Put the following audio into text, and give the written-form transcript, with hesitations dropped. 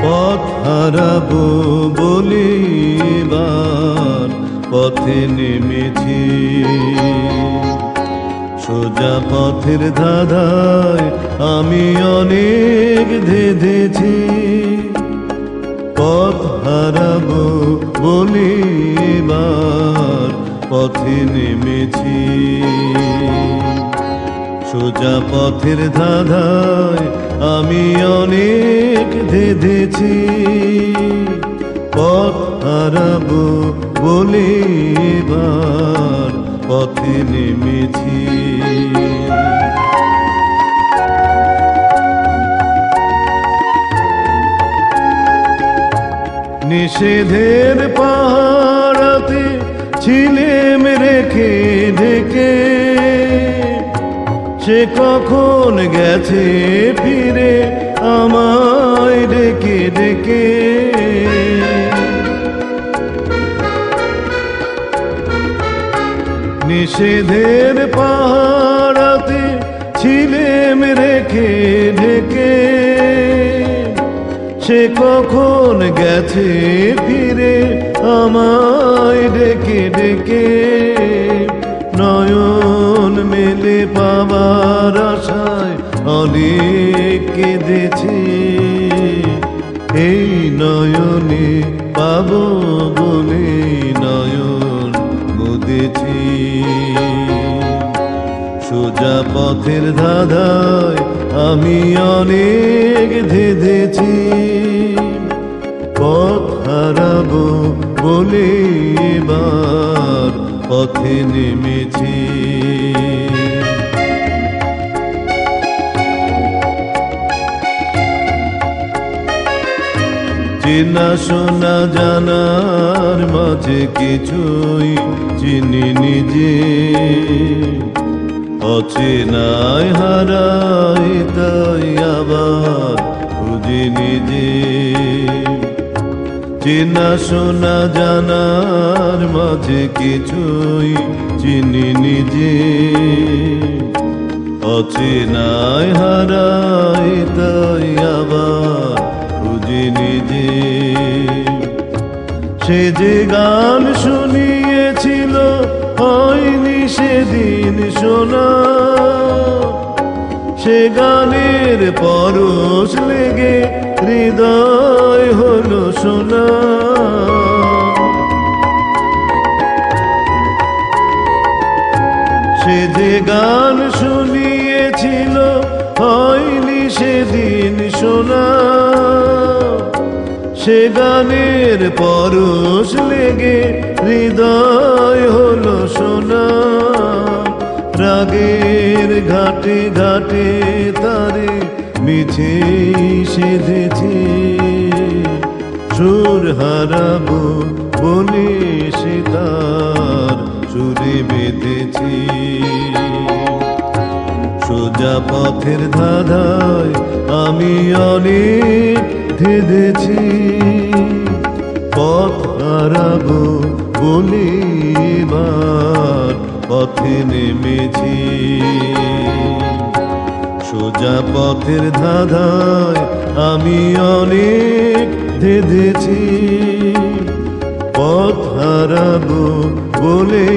পথ হারাবো বলে এবার পথে নেমেছি, সোজা পথের ধাঁধায় আমি অনেক ধেঁধেছি। পথ হারাবো বলে এবার পথে নেমেছি, সোজা পথের ধাঁধায় আমি অনেক ধেঁধেছি। পথ হারাবো বলে এবার পথে নেমেছি। নিষেধের পাহাড়াতে ছিলেম রেখে ঢেকে, সে কখন গেছে ফিরে আমায় ডেকে ডেকে। নিষেধের পাহাড়াতে ছিলেম রেখে ঢেকে, সে কখন গেছে ফিরে আমায় ডেকে ডেকে। নয়ন মেলে পাবার আশায় অনেক কেঁদেছি, এই নয়নে পাবো বলে নয়ন মুদেছি। সোজা পথের ধাঁধায় আমি অনেক ধেঁধেছি, পথ হারাবো বলে এবার পথে নেমেছি। চেনা শোনা জানার মাঝে কিছুই চিনি নিজে, অচেনায় হারাই তাই আবার খুঁজি নিজে। চেনা শোনা জানার মাঝে কিছুই চিনি নিজে, অচেনায় হারাই তাই আবার খুঁজি নিজে। সে যে গান শুনিয়েছিল হয়নি সেদিন শোনা, সে গানের পরশ লেগে হৃদয় হলো সোনা। সে যে গান শুনিয়েছিল হয়নি সেদিন শোনা, সে গানের পরশ লেগে হৃদয় হলো সোনা। রাগের ঘাটে ঘাটে তারে মিছে সেধেছি, সুর হারাবো বলে সে তার সুরে বেঁধেছি। সোজা পথের ধাঁধায় আমি অনেক ধেঁধেছি, পথ হারাবো বলে এবার পথে নেমেছি। সোজা পথের ধাঁধায় আমি অনেক ধেঁধেছি, পথ হারাবো বলে